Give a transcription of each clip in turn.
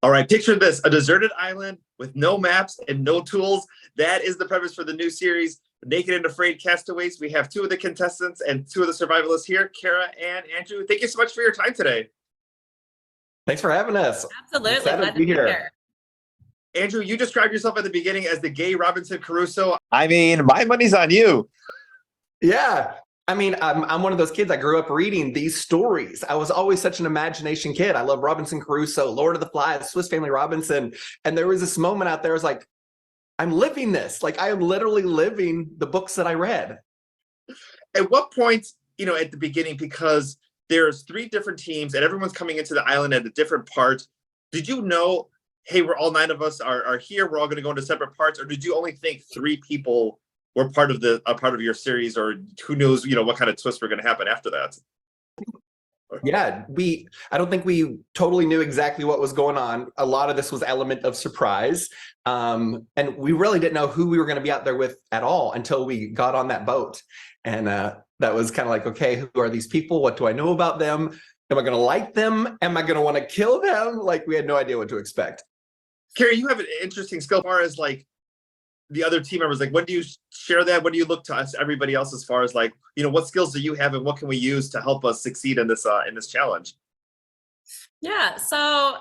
All right, picture this, a deserted island with no maps and no tools. That is the premise for the new series, Naked and Afraid Castaways. We have two of the contestants and two of the survivalists here, Kerra and Andrew. Thank you so much for your time today. Thanks for having us. Absolutely, glad to be here. Andrew, you described yourself at the beginning as the gay Robinson Crusoe. I mean, my money's on you. Yeah. I mean, I'm one of those kids that grew up reading these stories. I was always such an imagination kid. I love Robinson Crusoe, Lord of the Flies, Swiss Family Robinson. And there was this moment out there, I was like, I'm living this. Like, I am literally living the books that I read. At what point, at the beginning, because there's three different teams and everyone's coming into the island at a different part, did you know, hey, we're all nine of us are here, we're all going to go into separate parts? Or did you only think three people were part of your series, or who knows, what kind of twists were going to happen after that? Yeah, I don't think we totally knew exactly what was going on. A lot of this was element of surprise. And we really didn't know who we were going to be out there with at all until we got on that boat. And that was kind of like, okay, who are these people? What do I know about them? Am I going to like them? Am I going to want to kill them? Like, we had no idea what to expect. Kerra, you have an interesting skill as far as like the other team members. Like, when do you share that? When do you look to us, everybody else, as far as like, what skills do you have and what can we use to help us succeed in this challenge? Yeah, so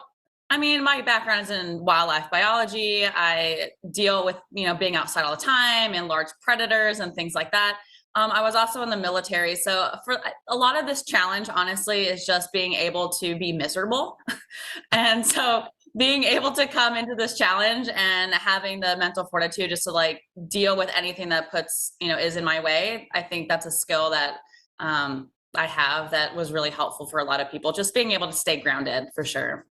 I mean, my background is in wildlife biology. I deal with, being outside all the time and large predators and things like that. I was also in the military. So for a lot of this challenge, honestly, is just being able to be miserable. And so being able to come into this challenge and having the mental fortitude just to like deal with anything that puts, is in my way. I think that's a skill that I have that was really helpful for a lot of people, just being able to stay grounded for sure.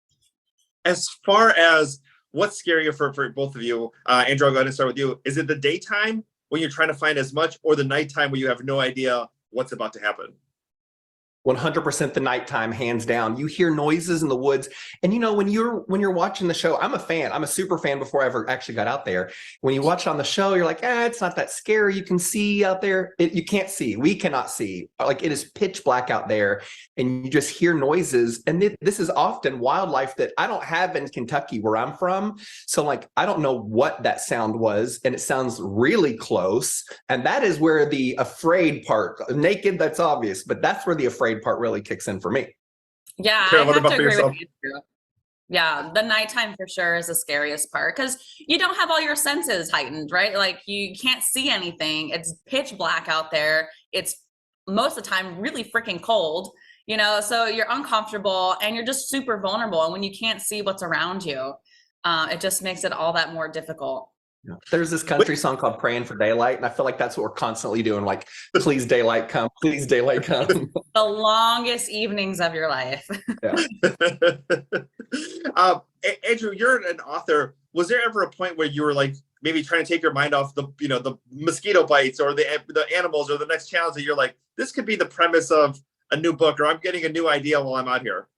As far as what's scarier for both of you, Andrew, I'll go ahead and start with you. Is it the daytime when you're trying to find as much, or the nighttime when you have no idea what's about to happen? 100% the nighttime, hands down. You hear noises in the woods. And when you're watching the show, I'm a fan. I'm a super fan before I ever actually got out there. When you watch on the show, you're like, it's not that scary. You can see out there. You can't see. We cannot see. Like, it is pitch black out there and you just hear noises. And this is often wildlife that I don't have in Kentucky where I'm from. So like, I don't know what that sound was. And it sounds really close. And that is where the afraid part, naked, that's obvious, but that's where the afraid part really kicks in for me. Yeah, Kerra, I have to agree yourself? with you. Yeah, the nighttime for sure is the scariest part because you don't have all your senses heightened, right? Like, you can't see anything. It's pitch black out there. It's most of the time really freaking cold, so you're uncomfortable and you're just super vulnerable. And when you can't see what's around you, it just makes it all that more difficult. Yeah. There's this country song called Praying for Daylight, and I feel like that's what we're constantly doing. Like, please daylight come, please daylight come. The longest evenings of your life. Yeah. Andrew, you're an author. Was there ever a point where you were like maybe trying to take your mind off the mosquito bites or the animals or the next challenge that you're like, this could be the premise of a new book, or I'm getting a new idea while I'm out here?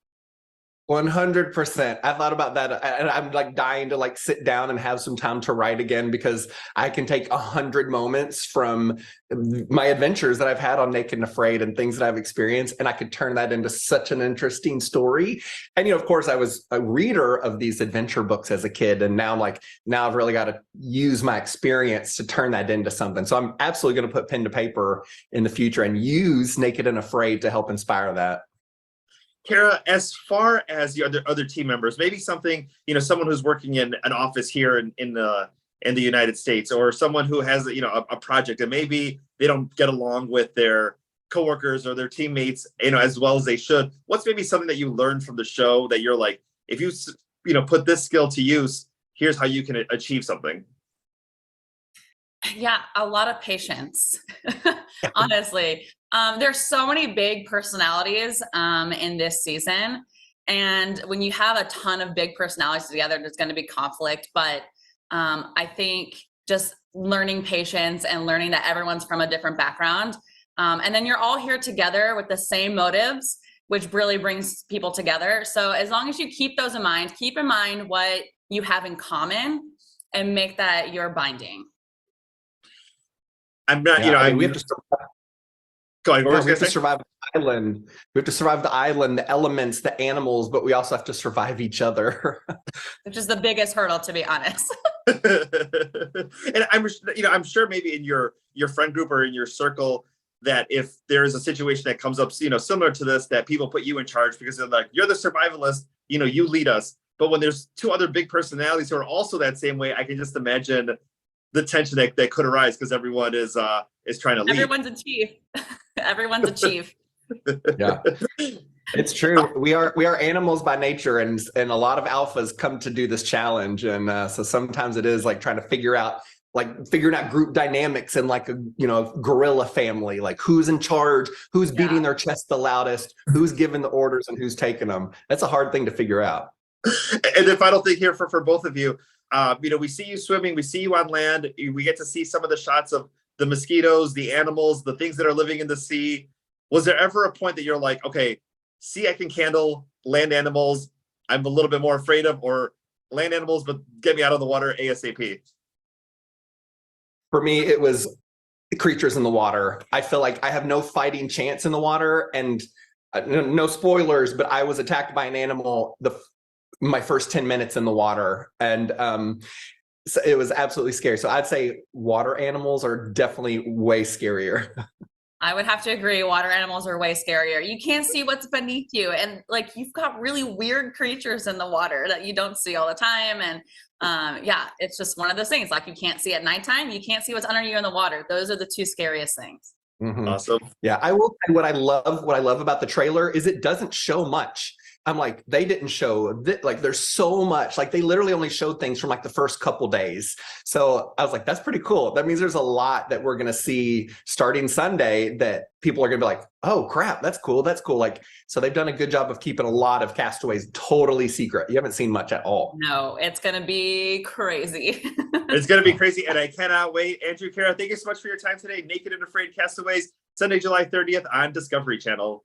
100%. I thought about that, and I'm like dying to like sit down and have some time to write again, because I can take 100 moments from my adventures that I've had on Naked and Afraid and things that I've experienced, and I could turn that into such an interesting story. And of course, I was a reader of these adventure books as a kid, and now I've really got to use my experience to turn that into something. So I'm absolutely going to put pen to paper in the future and use Naked and Afraid to help inspire that. Kerra, as far as the other team members, maybe something, someone who's working in an office here in the United States, or someone who has, a project, and maybe they don't get along with their coworkers or their teammates, as well as they should. What's maybe something that you learned from the show that you're like, if you, put this skill to use, here's how you can achieve something? Yeah, a lot of patience, honestly. There's so many big personalities in this season. And when you have a ton of big personalities together, there's going to be conflict. But I think just learning patience and learning that everyone's from a different background. And then you're all here together with the same motives, which really brings people together. So as long as you keep those in mind, keep in mind what you have in common and make that your binding. I'm not, we have to survive. Go ahead. We have to survive island. We have to survive the island, the elements, the animals, but we also have to survive each other. Which is the biggest hurdle, to be honest. And I'm sure maybe in your friend group or in your circle that if there is a situation that comes up, similar to this, that people put you in charge because they're like, you're the survivalist, you lead us. But when there's two other big personalities who are also that same way, I can just imagine the tension that could arise because everyone is trying to lead. Everyone's a chief. Everyone's a chief. Yeah. It's true. We are animals by nature, and a lot of alphas come to do this challenge, and so sometimes it is like trying to figuring out group dynamics in like a gorilla family, like who's in charge, who's beating their chest the loudest, who's giving the orders, and who's taking them. That's a hard thing to figure out. And the final thing here for both of you, we see you swimming, we see you on land, we get to see some of the shots of the mosquitoes, the animals, the things that are living in the sea. Was there ever a point that you're like, okay, sea I can handle, land animals I'm a little bit more afraid of, or land animals, but get me out of the water ASAP? For me, it was the creatures in the water. I feel like I have no fighting chance in the water, and no spoilers, but I was attacked by an animal my first 10 minutes in the water, and so it was absolutely scary. So I'd say water animals are definitely way scarier. I would have to agree. Water animals are way scarier. You can't see what's beneath you. And like, you've got really weird creatures in the water that you don't see all the time. And it's just one of those things. Like, you can't see at nighttime. You can't see what's under you in the water. Those are the two scariest things. Mm-hmm. Awesome. Yeah. I will say what I love about the trailer is it doesn't show much. I'm like, they didn't show like there's so much, like they literally only showed things from like the first couple days. So I was like, that's pretty cool. That means there's a lot that we're going to see starting Sunday that people are going to be like, oh crap, that's cool. That's cool. Like, so they've done a good job of keeping a lot of Castaways totally secret. You haven't seen much at all. No, it's going to be crazy. It's going to be crazy. And I cannot wait. Andrew, Kerra, thank you so much for your time today. Naked and Afraid Castaways, Sunday, July 30th on Discovery Channel.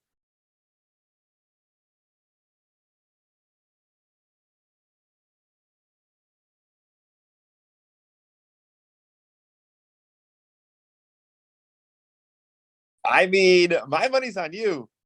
I mean, my money's on you.